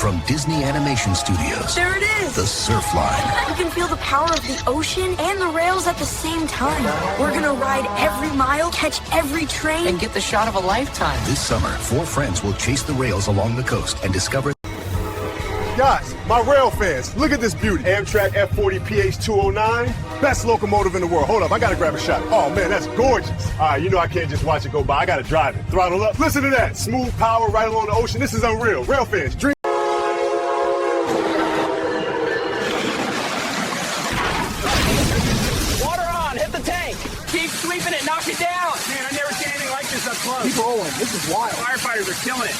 From Disney Animation Studios. There it is! The Surfliner. You can feel the power of the ocean and the rails at the same time. We're gonna ride every mile, catch every train, and get the shot of a lifetime. This summer, 4 friends will chase the rails along the coast and discover... Guys, my rail fans, look at this beauty. Amtrak F40 PH209, best locomotive in the world. Hold up, I gotta grab a shot. Oh man, that's gorgeous. All right, you know I can't just watch it go by. I gotta drive it. Throttle up. Listen to that. Smooth power right along the ocean. This is unreal. Rail fans, dream. Water on, hit the tank. Keep sweeping it, knock it down. Man, I never seen anything like this up close. Keep rolling. This is wild. Firefighters are killing it.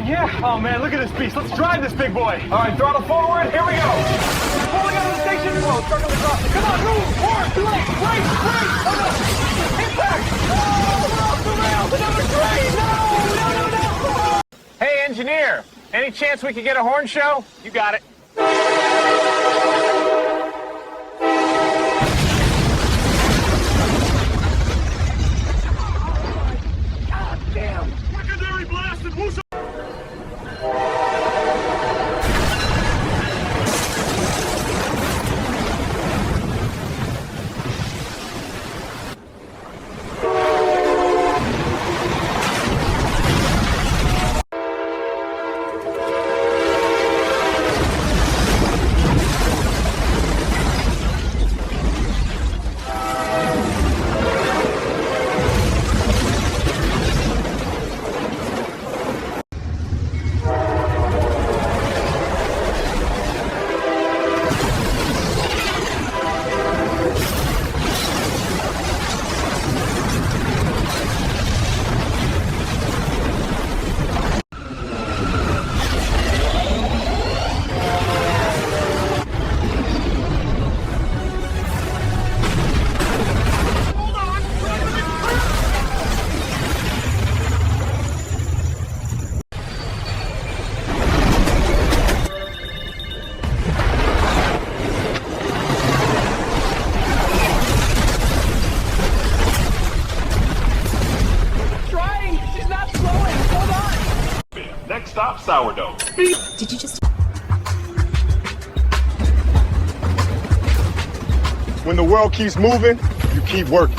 Yeah. Oh man, look at this beast. Let's drive this big boy. All right, throttle forward. Here we go. Pulling out of the station. Whoa, start on the crossing. Come on, move. Forward. Too late. Wait. Oh no. Impact. Oh, we're off the rails. Another train. No. Hey, engineer. Any chance we could get a horn show? You got it. God damn. Secondary blast and who's stop sourdough. Did you just... When the world keeps moving, you keep working.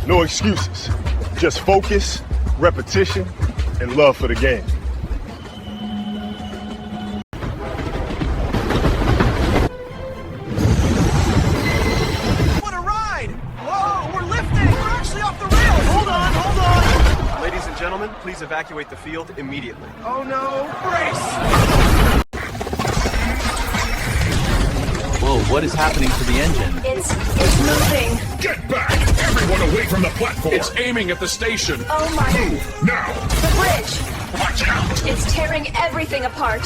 No excuses. Just focus, repetition, and love for the game. What a ride! Whoa, we're lifting! We're actually off the rails! Hold on! Ladies and gentlemen, please evacuate the field immediately. Oh no! Brace! Whoa, what is happening to the engine? It's moving. Get back! Everyone away from the platform! It's aiming at the station! Oh my... Move, now! The bridge! Watch out! It's tearing everything apart.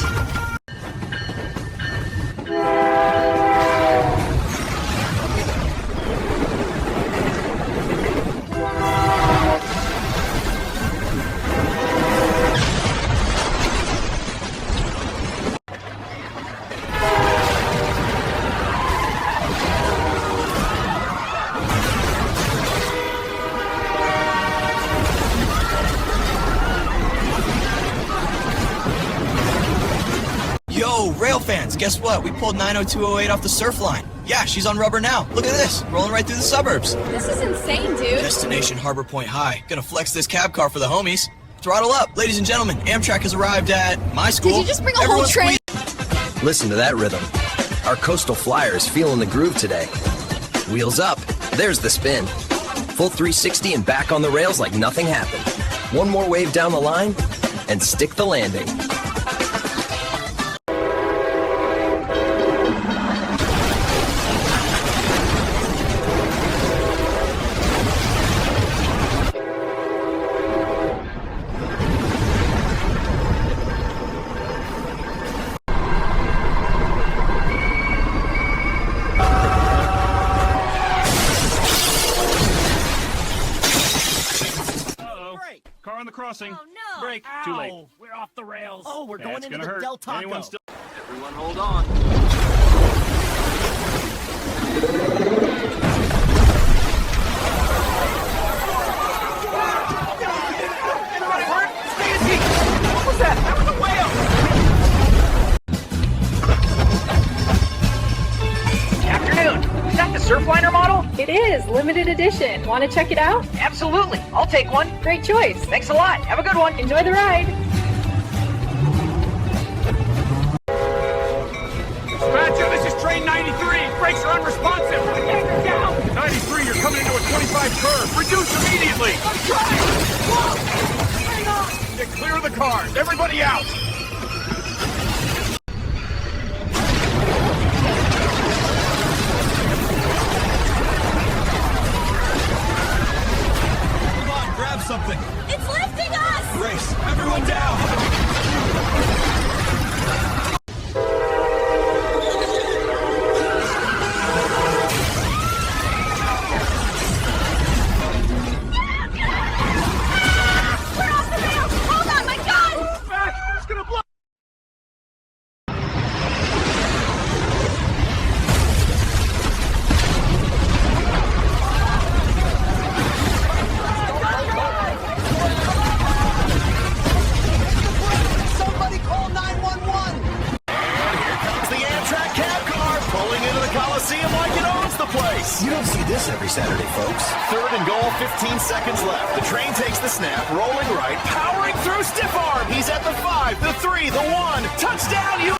Yo, rail fans, guess what? We pulled 90208 off the Surfline. Yeah, she's on rubber now. Look at this, rolling right through the suburbs. This is insane, dude. Destination Harbor Point High. Gonna flex this cab car for the homies. Throttle up. Ladies and gentlemen, Amtrak has arrived at my school. Did you just bring a whole train? Listen to that rhythm. Our coastal flyer is feeling the groove today. Wheels up. There's the spin. Full 360 and back on the rails like nothing happened. One more wave down the line and stick the landing. Car on the crossing. Oh no! Brake. Too late. off the rails. Oh, we're going That's into gonna the hurt. Del Taco. Anyone still? Everyone hold on. What was that? That was a whale! Afternoon. Is that the Surfliner model? It is, limited edition. Want to check it out? Absolutely. I'll take one. Great choice. Thanks a lot. Have a good one. Enjoy the ride. Dispatcher, this is train 93. Brakes are unresponsive. Get down! 93, you're coming into a 25 curve. Reduce immediately. I'm trying! Whoa! Hang on! Get clear of the cars. Everybody out. Come on, grab something. It's lifting us! Race, everyone down. We're off the rails! Hold on, my God! Back. It's gonna blow. Somebody call 911. Here comes the Amtrak cab car pulling into the Coliseum like it owns the place. You don't see this every Saturday, folks. Third and goal, 15 seconds left. The train takes the snap, rolling right, powering through stiff arm. He's at the 5, the 3, the 1. Touchdown, you.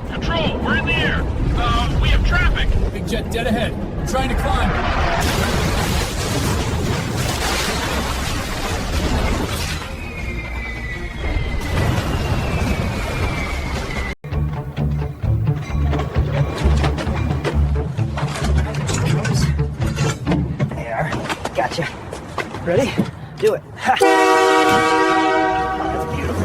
Control, we're in the air. We have traffic. Big jet dead ahead. I'm trying to climb. There. Gotcha. Ready? Do it. Ha! Oh, that's beautiful.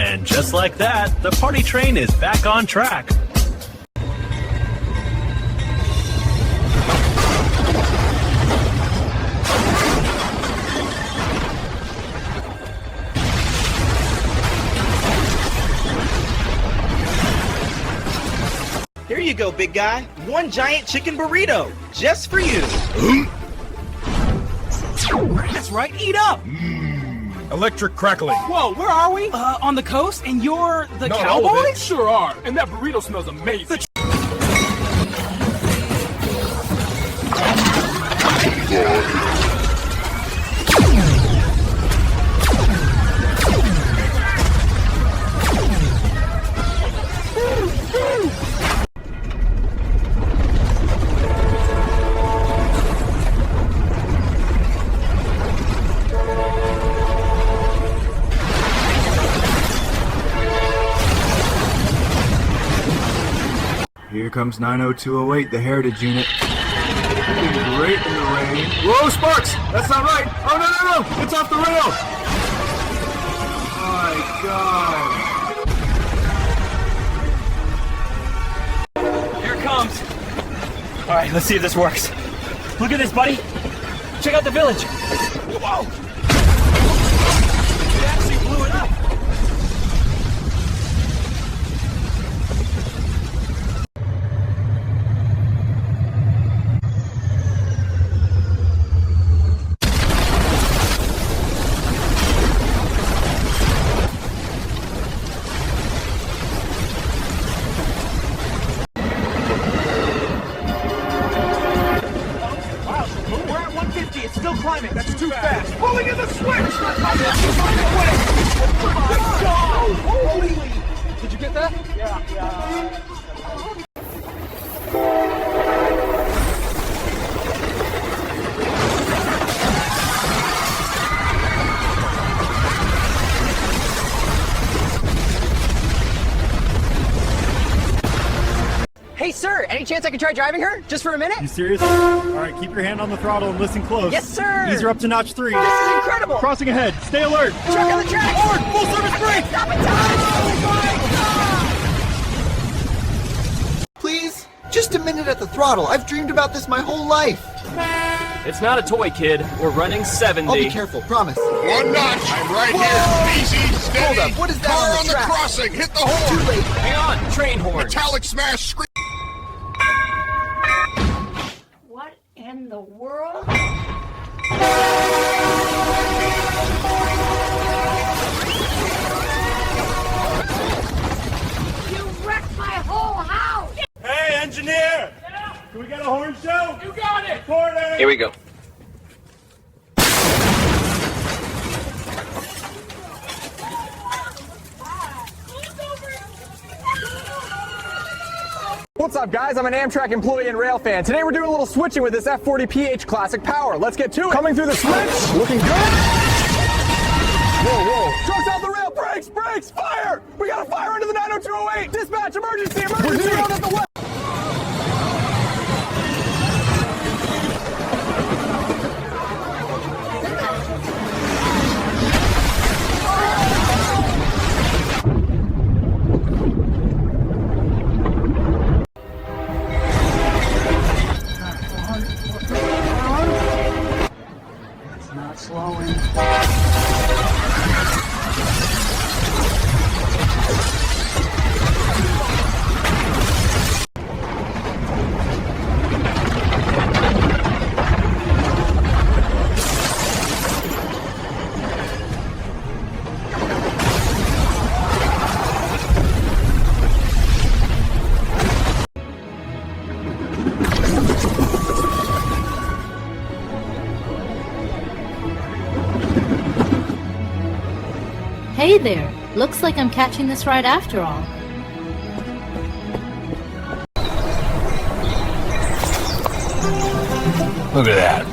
And just like that, the party train is back on track. Here you go, big guy. One giant chicken burrito. Just for you. That's right, eat up! Electric crackling. Whoa, where are we? On the coast, and you're the Not all of cowboy? it. Sure are. And that burrito smells amazing. Here comes 90208, the Heritage Unit. Looking great in the rain. Whoa, Sparks! That's not right! Oh, no! It's off the rail! My God. Here it comes. All right, let's see if this works. Look at this, buddy. Check out the village. Whoa! It actually blew it up. We're at 150. It's still climbing. That's too fast. Pulling that? Yeah. Hey, sir, any chance I could try driving her? Just for a minute? You serious? All right, keep your hand on the throttle and listen close. Yes, sir! These are up to notch 3. This is incredible! Crossing ahead. Stay alert. Truck on the track! Forward! Full service brake! Stop it, Tom! Please? Just a minute at the throttle. I've dreamed about this my whole life. It's not a toy, kid. We're running 70. I'll be careful, promise. One notch. I'm right here. Easy, steady. Hold up. What is that Car on the track? crossing. Hit the horn. Too late. Hang on. Train horn. Metallic smash. Scream. What in the world? You wrecked my whole house! Hey, engineer! Can we get a horn show? You got it! Horn! Here we go. What's up, guys? I'm an Amtrak employee and Railfan. Today we're doing a little switching with this F40PH Classic Power. Let's get to it. Coming through the switch. Looking good. Whoa. Trucks off the rail. Brakes. Fire. We got a fire into the 90208. Dispatch. Emergency. We're zeroed at the west. Not slowing. Hey there! Looks like I'm catching this ride after all. Look at that.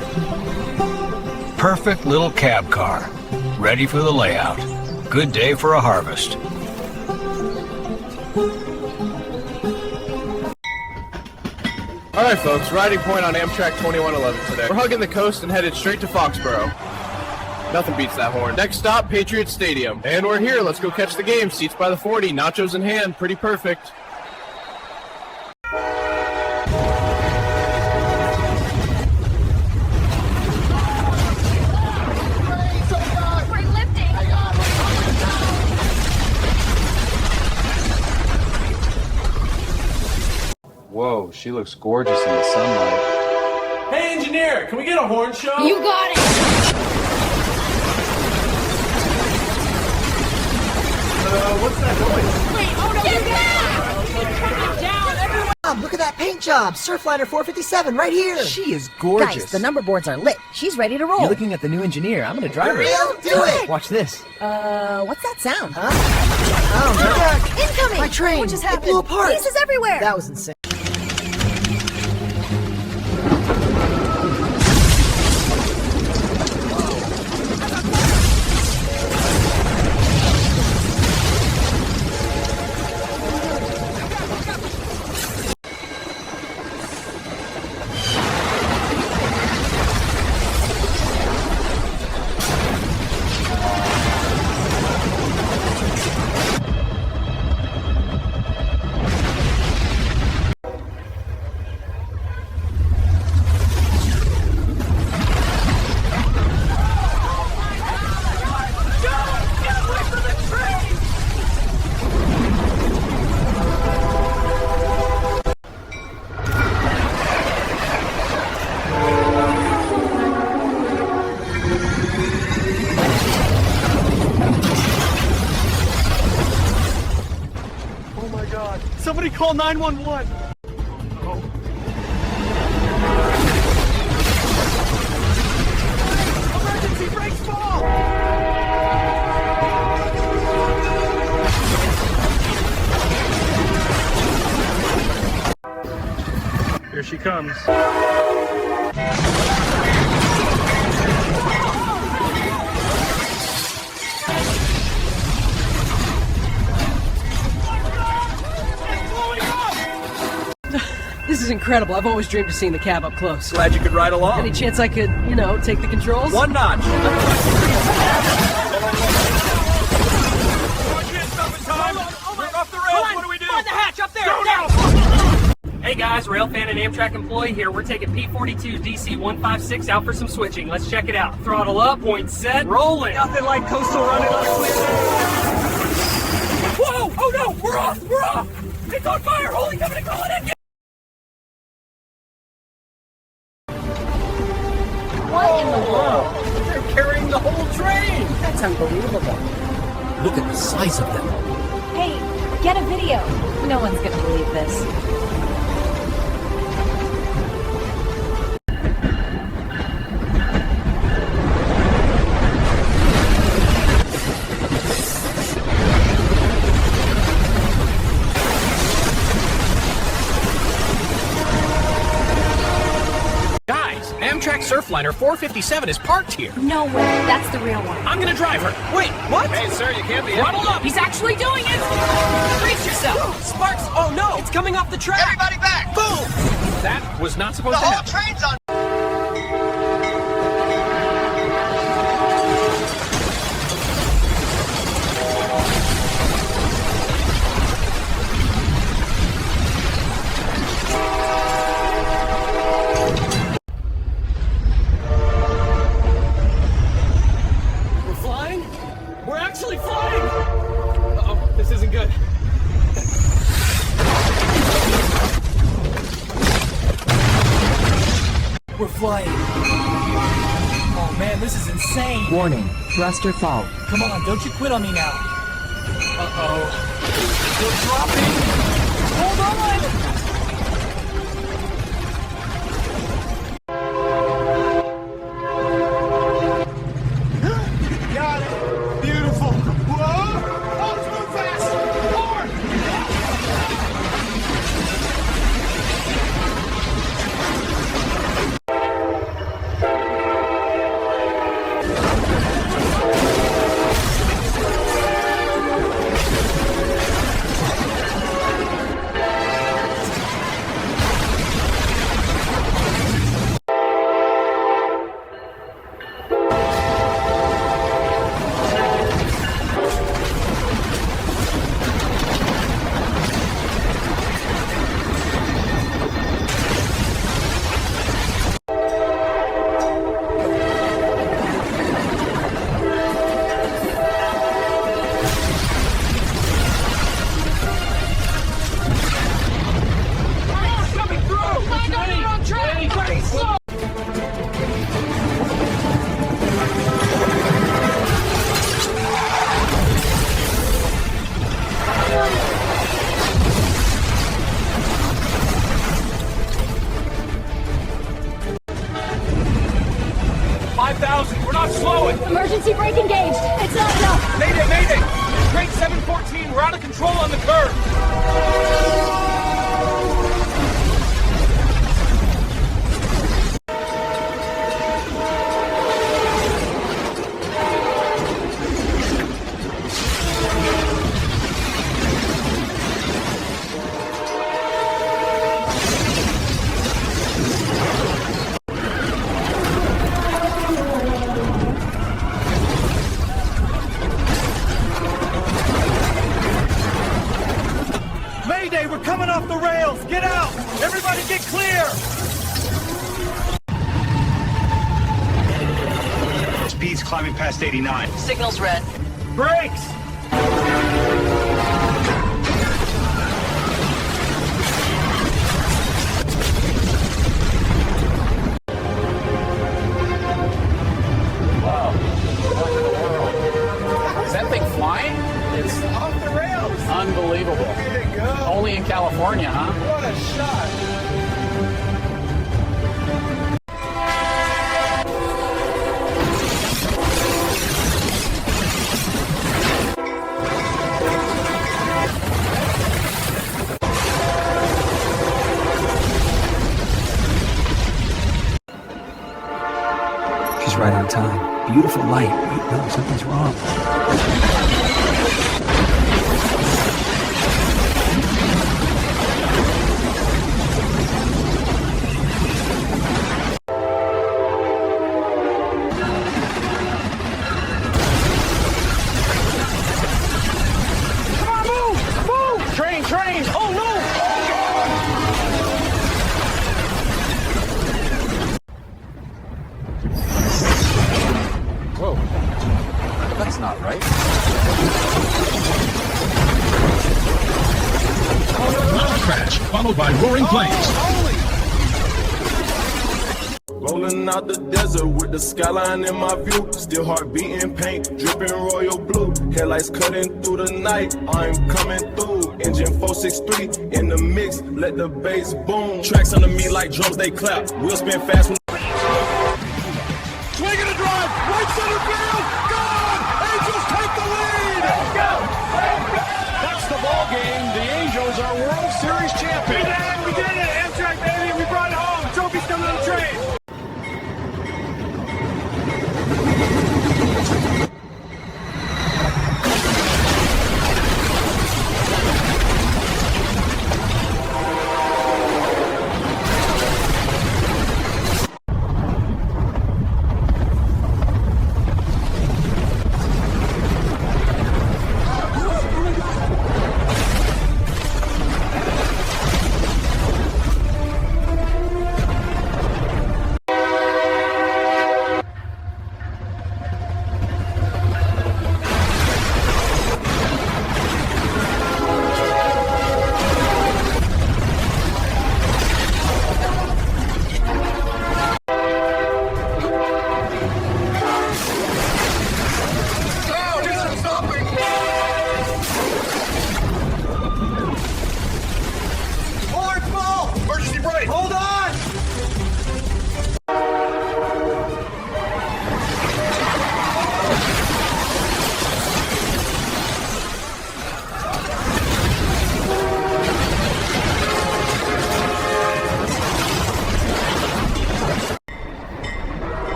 Perfect little cab car. Ready for the layout. Good day for a harvest. Alright folks, riding point on Amtrak 2111 today. We're hugging the coast and headed straight to Foxborough. Nothing beats that horn. Next stop, Patriot Stadium. And we're here, let's go catch the game. Seats by the 40, nachos in hand, pretty perfect. Whoa, she looks gorgeous in the sunlight. Hey, engineer, can we get a horn show? You got it! What's that noise? Wait, oh no, get back! Down, everyone! Look at that paint job. Surfliner 457 right here. She is gorgeous. Guys, the number boards are lit. She's ready to roll. You're looking at the new engineer. I'm gonna drive her. Do it. Watch this. What's that sound? Huh? Oh, no. Incoming! My train. What just It happened? blew apart. Pieces everywhere! That was insane. Somebody call 911. Emergency brakes fall. Here she comes. This is incredible. I've always dreamed of seeing the cab up close. Glad you could ride along. Any chance I could, take the controls? One notch. Find the hatch up there! Hey guys, Railfanning and Amtrak employee here. We're taking P42 DC 156 out for some switching. Let's check it out. Throttle up, point set, rolling. Nothing like coastal running on a clear day. Whoa! Oh no! We're off! We're off! It's on fire! Holy, coming to call it in! What in the world? They're carrying the whole train! That's unbelievable. Look at the size of them. Hey, get a video. No one's gonna believe this. Amtrak Surfliner 457 is parked here. No way. That's the real one. I'm gonna drive her. Wait, what? Hey, sir, you can't be... Throttle up! He's actually doing it! Brace yourself! Sparks! Oh, no! It's coming off the track! Everybody back! Boom! That was not supposed to happen. The whole train's on... We're actually flying! Uh-oh, this isn't good. We're flying. Oh man, this is insane. Warning, thruster fault. Come on, don't you quit on me now. Uh-oh. We're dropping. Hold on! Got it! Beautiful! Whoa! Oh, it's moving fast! Forward! We're not slowing! Emergency brake engaged. It's not enough. Mayday, mayday! Train 714, we're out of control on the curve! Mayday, we're coming off the rails! Get out! Everybody get clear! Speed's climbing past 89. Signal's red. Brakes! Wow. Is that thing flying? It's off the rails! Unbelievable. Way to go! Only in California, huh? What a shot! right on time. Beautiful light. Wait, no, something's wrong. Train! Oh no! Whoa. That's not right. Loud crash, followed by roaring flames. Rolling out the desert with the skyline in my view. Still heart beating, paint dripping royal blue. Headlights cutting through the night. I'm coming through. Engine 463 in the mix. Let the bass boom. Tracks under me like drums, they clap. Wheels spin fast. Swing and a drive. Right center field. Gone. Angels take the lead. Let's go. That's the ball game. The Angels are World Series champions. We did it. Amtrak, baby. We brought it home. Trophy's coming on the train.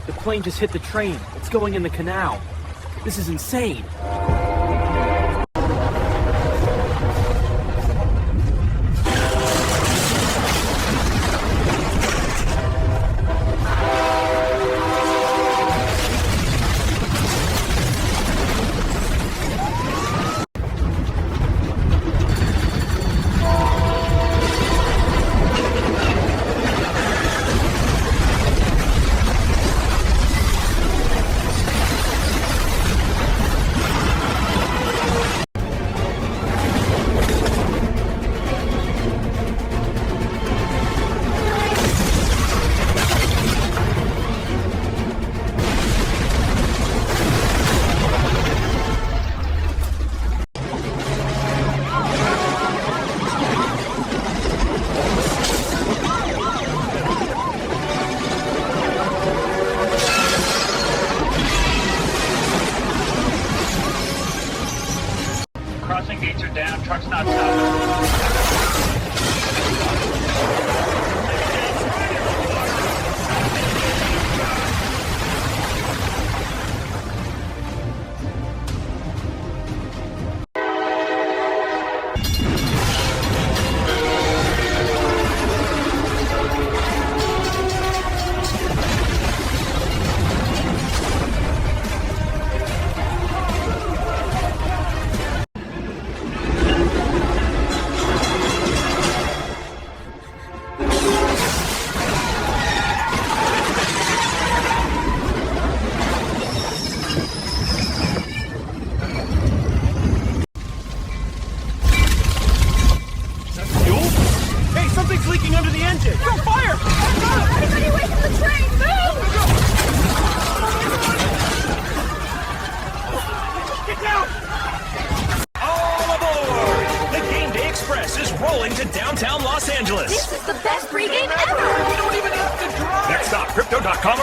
The plane just hit the train. It's going in the canal. This is insane. Crossing gates are down. Truck's not stopping.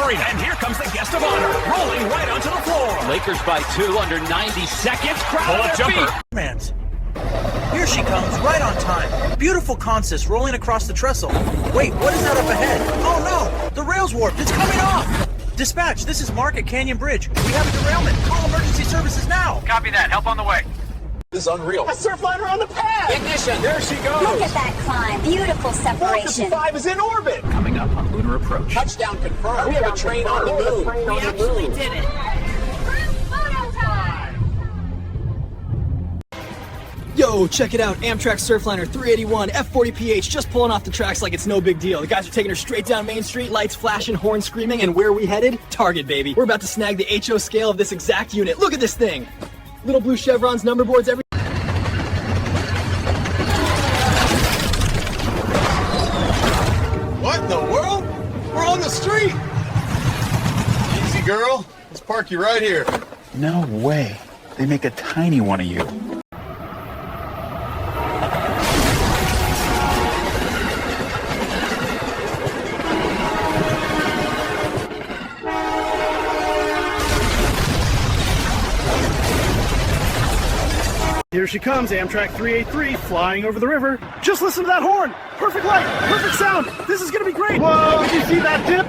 Marina. And here comes the guest of honor, rolling right onto the floor. Lakers by 2 under 90 seconds. Crowd on their feet. Mans. Here she comes, right on time. Beautiful consist rolling across the trestle. Wait, what is that up ahead? Oh no, the rail's warped. It's coming off. Dispatch, this is Mark at Canyon Bridge. We have a derailment. Call emergency services now. Copy that. Help on the way. This is unreal. A Surfliner on the pad. Ignition. There she goes. Look at that climb. Beautiful separation. 455 is in orbit. Coming up on lunar approach. Touchdown confirmed. We have a train on the moon. We actually did it. Yo, check it out. Amtrak Surfliner 381 F40PH just pulling off the tracks like it's no big deal. The guys are taking her straight down Main Street, lights flashing, horns screaming, and where are we headed? Target, baby. We're about to snag the HO scale of this exact unit. Look at this thing. Little blue chevrons, number boards, every... What in the world? We're on the street! Easy, girl. Let's park you right here. No way. They make a tiny one of you. Here she comes, Amtrak 383, flying over the river. Just listen to that horn! Perfect light, perfect sound! This is gonna be great! Whoa, did you see that dip?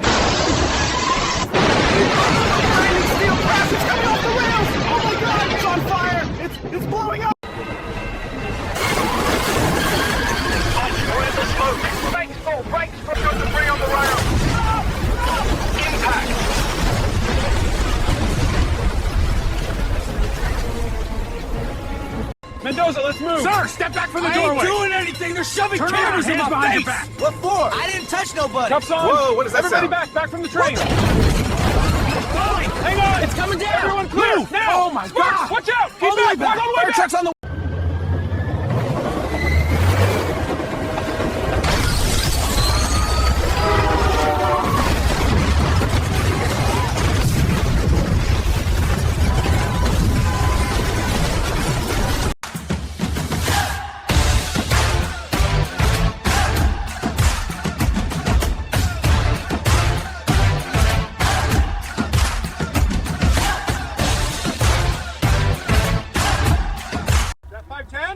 Grinding steel brass, it's coming off the rails! Oh my god, it's on fire! It's blowing up! We're in the smoke. Brakes full, got the bring on the rail. Impact. Mendoza, let's move! Sir, step back from the doorway. I ain't doing anything. They're shoving Turn cameras around, in hands my behind face. your back. What for? I didn't touch nobody. Cuffs on! Whoa, what does that Everybody sound? back from the train! Hang on, it's coming down. Everyone clear! Move. Now! Oh my God! Watch out! Keep All the way back! back. All the way Fire back! truck's on the...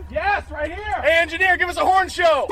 Yes, right here! Hey, engineer, give us a horn show!